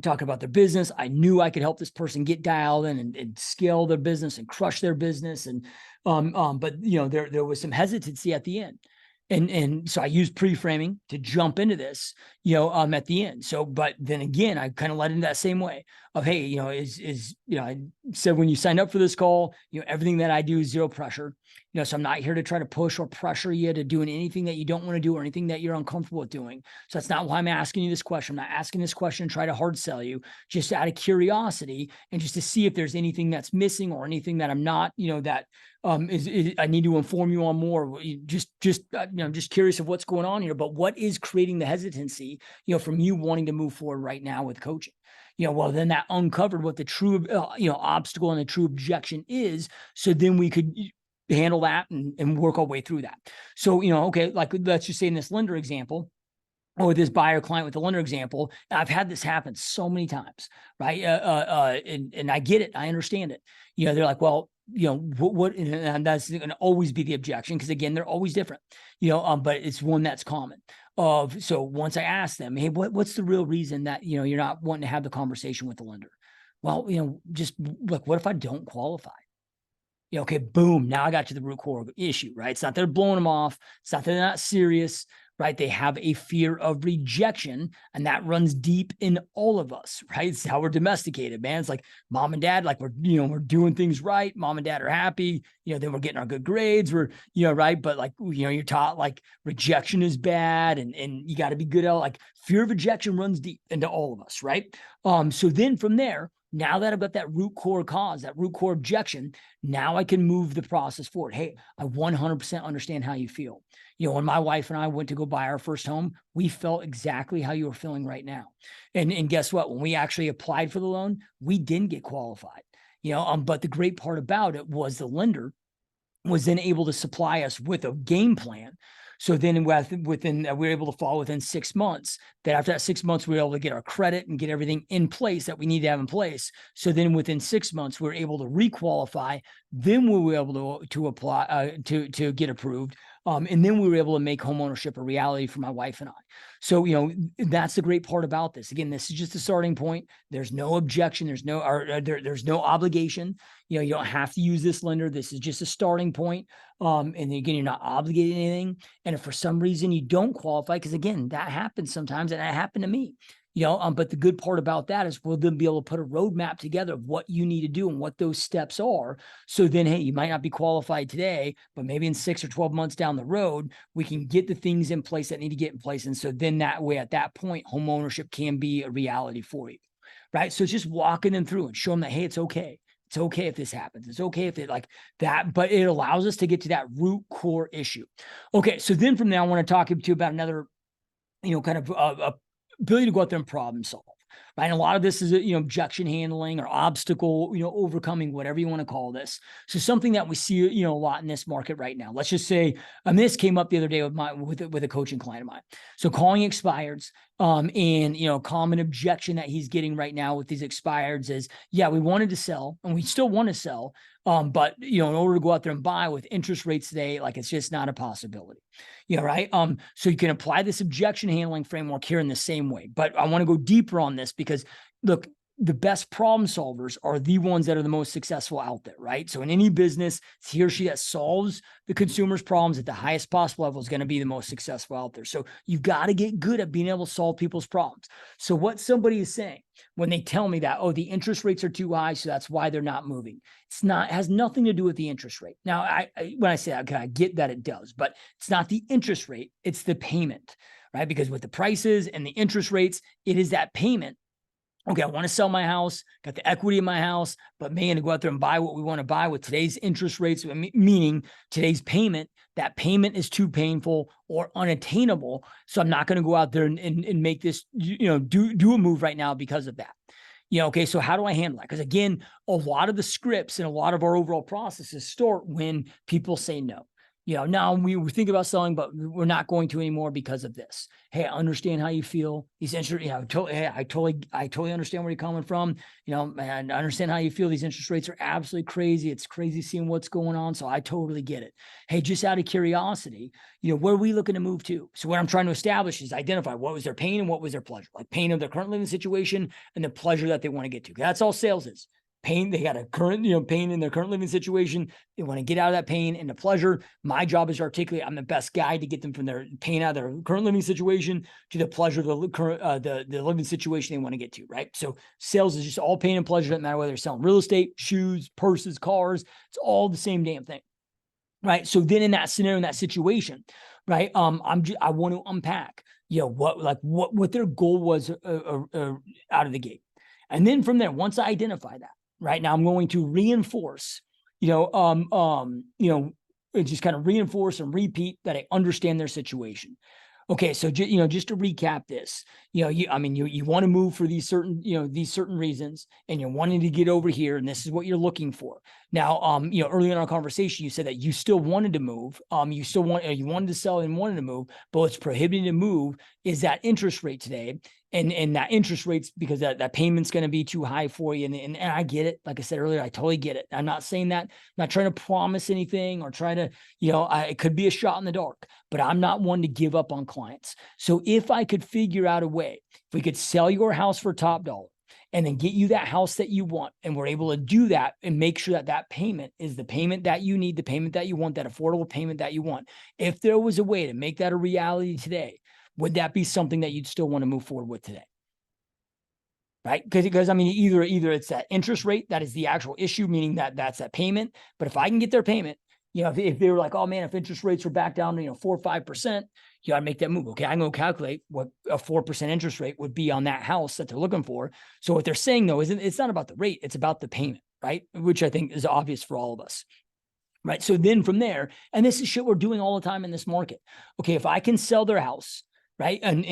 Talking about their business. I knew I could help this person get dialed in and scale their business and crush their business. And, but there was some hesitancy at the end. And so I use pre-framing to jump into this, at the end. So, but then again, I kind of led into that same way of, hey, I said, when you sign up for this call, everything that I do is zero pressure, so I'm not here to try to push or pressure you to doing anything that you don't want to do or anything that you're uncomfortable with doing. So that's not why I'm asking you this question. I'm not asking this question to try to hard sell you, just out of curiosity and just to see if there's anything that's missing or anything that I'm not, that is I need to inform you on more. Just curious of what's going on here. But what is creating the hesitancy, from you wanting to move forward right now with coaching? Well, then that uncovered what the true, obstacle and the true objection is. So then we could handle that and work our way through that. So, okay, like let's just say in this lender example, or this buyer client with the lender example, I've had this happen so many times, right? And I get it. I understand it. They're like, well, what, and that's going to always be the objection. Cause again, they're always different, but it's one that's common so once I ask them, hey, what's the real reason that, you're not wanting to have the conversation with the lender? Well, just like, what if I don't qualify? Okay, boom. Now I got to the root core issue, right? It's not that they're blowing them off. It's not that they're not serious, right? They have a fear of rejection, and that runs deep in all of us, right? It's how we're domesticated, man. It's like mom and dad, like we're doing things right. Mom and dad are happy, then we're getting our good grades. We're, right. But like, you're taught like rejection is bad and you got to be good at it. Like fear of rejection runs deep into all of us, right? So then from there, now that I've got that root core cause, that root core objection, now I can move the process forward. Hey, I 100% understand how you feel. When my wife and I went to go buy our first home, we felt exactly how you are feeling right now. And guess what? When we actually applied for the loan, we didn't get qualified. But the great part about it was the lender was then able to supply us with a game plan. So then we were able to fall within 6 months. That after that 6 months, we were able to get our credit and get everything in place that we need to have in place. So then within 6 months, we were able to requalify. Then we were able to apply to get approved. And then we were able to make homeownership a reality for my wife and I. So, that's the great part about this. Again, this is just a starting point. There's no objection. There's no obligation. You don't have to use this lender. This is just a starting point. And again, you're not obligated to anything. And if for some reason you don't qualify, because again, that happens sometimes, and that happened to me. But the good part about that is we'll then be able to put a roadmap together of what you need to do and what those steps are. So then, hey, you might not be qualified today, but maybe in 6 or 12 months down the road, we can get the things in place that need to get in place. And so then that way, at that point, home ownership can be a reality for you, right? So it's just walking them through and show them that, hey, it's okay. It's okay if this happens. It's okay if it like that, but it allows us to get to that root core issue. Okay. So then from there, I want to talk to you about another, kind of a ability to go out there and problem solve, right? And a lot of this is, objection handling or obstacle, overcoming, whatever you want to call this. So something that we see, a lot in this market right now. Let's just say, this came up the other day with a coaching client of mine. So calling expireds, and, common objection that he's getting right now with these expireds is, yeah, we wanted to sell and we still want to sell. But, in order to go out there and buy with interest rates today, like it's just not a possibility. Right. So you can apply this objection handling framework here in the same way, but I want to go deeper on this because look, the best problem solvers are the ones that are the most successful out there, right? So in any business, it's he or she that solves the consumer's problems at the highest possible level is going to be the most successful out there. So you've got to get good at being able to solve people's problems. So what somebody is saying when they tell me that, oh, the interest rates are too high, so that's why they're not moving. It has nothing to do with the interest rate. Now, when I say that, okay, I get that it does, but it's not the interest rate, it's the payment, right? Because with the prices and the interest rates, it is that payment. Okay, I want to sell my house, got the equity in my house, but man, to go out there and buy what we want to buy with today's interest rates, meaning today's payment, that payment is too painful or unattainable. So I'm not going to go out there and make this, do a move right now because of that. Okay, so how do I handle that? Because again, a lot of the scripts and a lot of our overall processes start when people say no. Now we think about selling, but we're not going to anymore because of this. Hey, I understand how you feel. These interest, I totally understand where you're coming from. And I understand how you feel. These interest rates are absolutely crazy. It's crazy seeing what's going on. So I totally get it. Hey, just out of curiosity, where are we looking to move to? So what I'm trying to establish is identify what was their pain and what was their pleasure. Like pain of their current living situation and the pleasure that they want to get to. That's all sales is. pain. They got a current, pain in their current living situation. They want to get out of that pain into pleasure. My job is to articulate. I'm the best guy to get them from their pain out of their current living situation to the pleasure of the current, the living situation they want to get to. Right. So sales is just all pain and pleasure. Doesn't matter whether they're selling real estate, shoes, purses, cars. It's all the same damn thing. Right. So then in that scenario, in that situation, right. I want to unpack, what their goal was out of the gate. And then from there, once I identify that, right now, I'm going to reinforce, just kind of reinforce and repeat that I understand their situation. Okay, so just to recap this, you want to move for these certain reasons, and you're wanting to get over here, and this is what you're looking for. Now, early in our conversation, you said that you still wanted to move, you wanted to sell and wanted to move, but what's prohibiting to move is that interest rate today, and that interest rate's because that payment's going to be too high for you, and I get it. Like I said earlier, I totally get it. I'm not saying that. I'm not trying to promise anything or try to, it could be a shot in the dark, but I'm not one to give up on clients. So if I could figure out a way, if we could sell your house for top dollar and then get you that house that you want, and we're able to do that and make sure that that payment is the payment that you need, the payment that you want, that affordable payment that you want. If there was a way to make that a reality today, would that be something that you'd still want to move forward with today? Right? Because either it's that interest rate that is the actual issue, meaning that's that payment. But if I can get their payment, if they were like, oh man, if interest rates were back down to 4 or 5%, you got to make that move. Okay, I'm going to calculate what a 4% interest rate would be on that house that they're looking for. So what they're saying though is it's not about the rate, it's about the payment, right? Which I think is obvious for all of us. Right. So then from there, and this is shit we're doing all the time in this market. Okay, if I can sell their house, right, and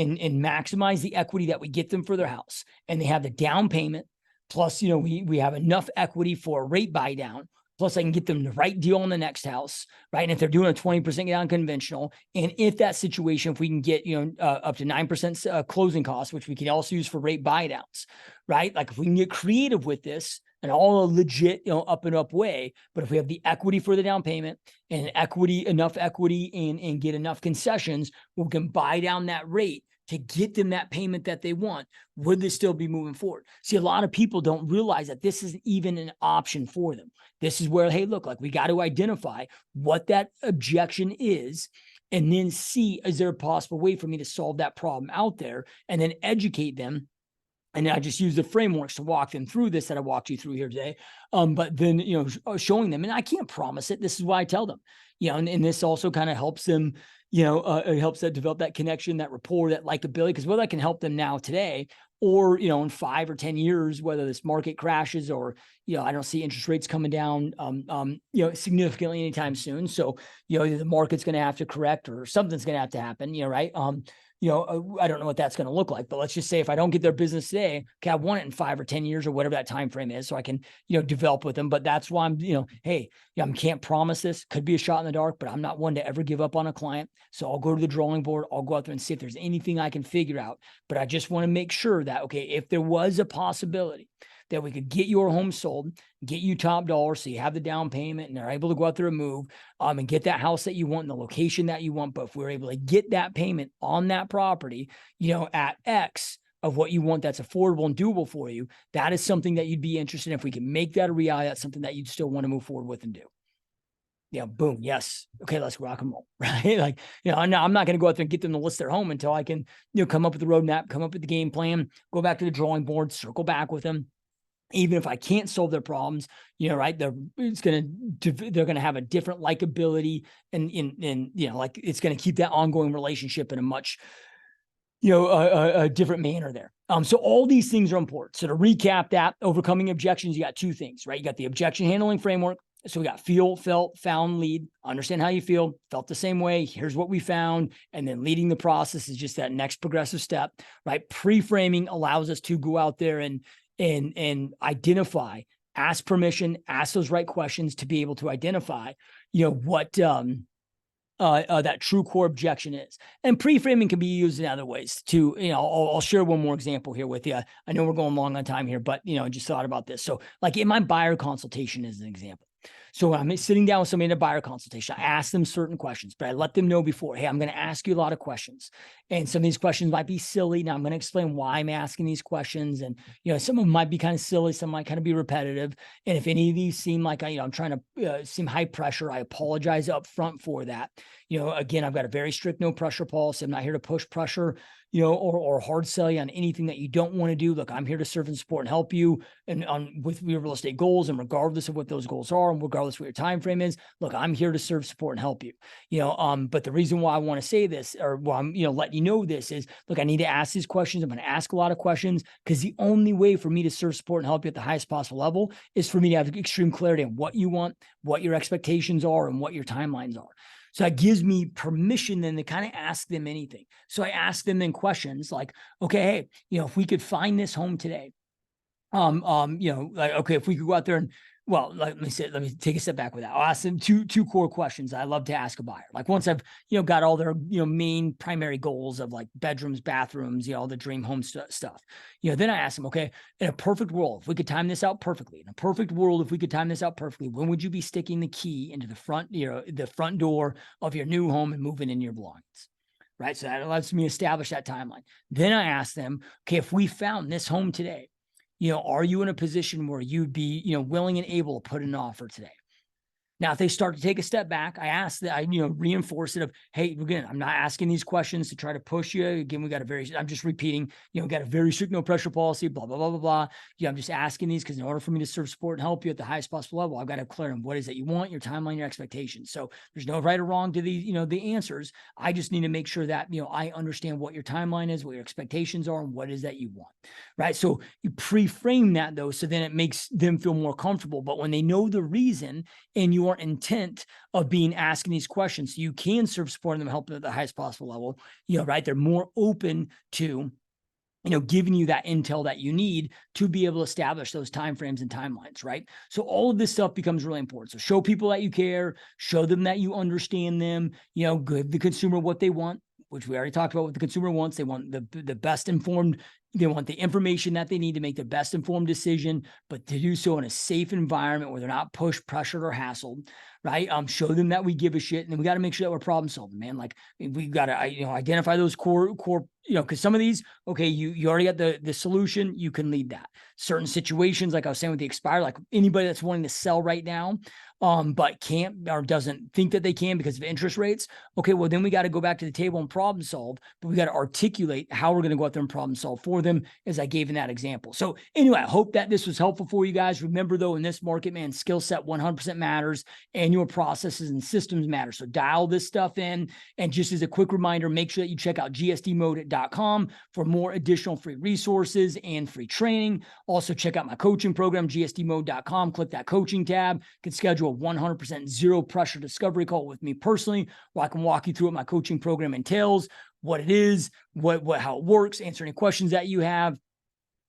maximize the equity that we get them for their house, and they have the down payment, plus, we have enough equity for a rate buy down, plus I can get them the right deal on the next house, right? And if they're doing a 20% down conventional, and if that situation, if we can get, up to 9% closing costs, which we can also use for rate buy downs, right? Like if we can get creative with this, and all a legit, up and up way. But if we have the equity for the down payment and enough equity and get enough concessions, we can buy down that rate to get them that payment that they want. Would they still be moving forward? See, a lot of people don't realize that this isn't even an option for them. This is where, hey, look, like we got to identify what that objection is, and then see, is there a possible way for me to solve that problem out there, and then educate them. And I just use the frameworks to walk them through this that I walked you through here today. But then, showing them, and I can't promise it. This is why I tell them, and this also kind of helps them, it helps them develop that connection, that rapport, that likability, because whether I can help them now today, or, in 5 or 10 years, whether this market crashes or, I don't see interest rates coming down, significantly anytime soon. So, the market's going to have to correct, or something's going to have to happen, right? I don't know what that's going to look like, but let's just say if I don't get their business today, okay, I want it in 5 or 10 years or whatever that time frame is, so I can, develop with them. But that's why I'm, hey, I can't promise this. Could be a shot in the dark, but I'm not one to ever give up on a client. So I'll go to the drawing board. I'll go out there and see if there's anything I can figure out. But I just want to make sure that, okay, if there was a possibility that we could get your home sold, get you top dollar, so you have the down payment and they're able to go out there and move, and get that house that you want in the location that you want. But if we're able to get that payment on that property, at X of what you want, that's affordable and doable for you, that is something that you'd be interested in. If we can make that a reality, that's something that you'd still want to move forward with and do. Yeah, boom, yes. Okay, let's rock and roll, right? Like, I'm not going to go out there and get them to list their home until I can, come up with the roadmap, come up with the game plan, go back to the drawing board, circle back with them. Even if I can't solve their problems, right, they're going to have a different likability, and like it's going to keep that ongoing relationship in a much, a different manner there. So all these things are important. So to recap that, overcoming objections, you got 2 things, right? You got the objection handling framework. So we got feel, felt, found, lead. Understand how you feel, felt the same way. Here's what we found. And then leading the process is just that next progressive step, right? Pre-framing allows us to go out there and identify, ask permission, ask those right questions to be able to identify, what that true core objection is. And pre-framing can be used in other ways too. I'll share one more example here with you. I know we're going long on time here, but just thought about this. So like in my buyer consultation as an example. So when I'm sitting down with somebody in a buyer consultation, I ask them certain questions, but I let them know before, hey, I'm going to ask you a lot of questions. And some of these questions might be silly. Now I'm going to explain why I'm asking these questions. And, some of them might be kind of silly. Some might kind of be repetitive. And if any of these seem like, I'm trying to seem high pressure, I apologize up front for that. Again, I've got a very strict no pressure policy. I'm not here to push pressure, or hard sell you on anything that you don't want to do. Look, I'm here to serve and support and help you and with your real estate goals, and regardless of what those goals are and regardless of what your time frame is, look, I'm here to serve, support, and help you. But the reason why I want to say this, or why I'm, letting you know this is, look, I need to ask these questions. I'm going to ask a lot of questions because the only way for me to serve, support, and help you at the highest possible level is for me to have extreme clarity on what you want, what your expectations are, and what your timelines are. So that gives me permission then to kind of ask them anything. So I ask them then questions like, okay, hey, if we could find this home today, okay, if we could go out there and, well, let me take a step back with that. I'll ask them two core questions I love to ask a buyer. Like once I've, got all their, main primary goals of like bedrooms, bathrooms, all the dream home stuff, then I ask them, okay, in a perfect world, if we could time this out perfectly, when would you be sticking the key into the front door of your new home and moving in your belongings? Right. So that lets me establish that timeline. Then I ask them, okay, if we found this home today, are you in a position where you'd be, willing and able to put an offer today? Now, if they start to take a step back, I ask that I, reinforce it of, hey, again, I'm not asking these questions to try to push you. Again, I'm just repeating, got a very strict no pressure policy, blah, blah, blah, blah, blah. I'm just asking these because in order for me to serve, support, and help you at the highest possible level, I've got to clear what is that you want, your timeline, your expectations. So there's no right or wrong to these, the answers. I just need to make sure that, I understand what your timeline is, what your expectations are, and what is that you want, right? So you pre-frame that though, so then it makes them feel more comfortable. But when they know the reason and your intent of being asking these questions, so you can serve, support, and help them at the highest possible level, right? They're more open to, giving you that intel that you need to be able to establish those timeframes and timelines, right? So all of this stuff becomes really important. So show people that you care, show them that you understand them, give the consumer what they want, which we already talked about what the consumer wants. They want the best informed, they want the information that they need to make the best informed decision, but to do so in a safe environment where they're not pushed, pressured, or hassled, right? Show them that we give a shit, and then we got to make sure that we're problem solving, man. Like we got to, identify those core, because some of these, okay, you already got the solution, you can lead that. Certain situations, like I was saying with the expire, like anybody that's wanting to sell right now, but can't or doesn't think that they can because of interest rates. Okay, well, then we got to go back to the table and problem solve, but we got to articulate how we're going to go out there and problem solve for them, as I gave in that example. So anyway, I hope that this was helpful for you guys. Remember though, in this market, man, skill set 100% matters, and your processes and systems matter. So dial this stuff in. And just as a quick reminder, make sure that you check out gsdmode.com for more additional free resources and free training. Also check out my coaching program, gsdmode.com. Click that coaching tab. You can schedule a 100% zero pressure discovery call with me personally, where I can walk you through what my coaching program entails, what it is, how it works, answer any questions that you have.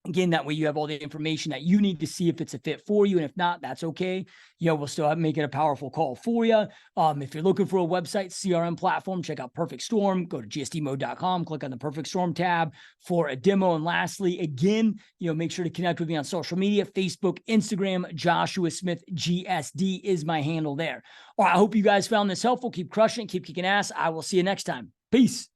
Again, that way you have all the information that you need to see if it's a fit for you. And if not, that's okay. We'll still have make it a powerful call for you. If you're looking for a website, CRM platform, check out Perfect Storm. Go to gsdmode.com, click on the Perfect Storm tab for a demo. And lastly, again, make sure to connect with me on social media, Facebook, Instagram. Joshua Smith GSD is my handle there. All right, I hope you guys found this helpful. Keep crushing it, keep kicking ass. I will see you next time. Peace.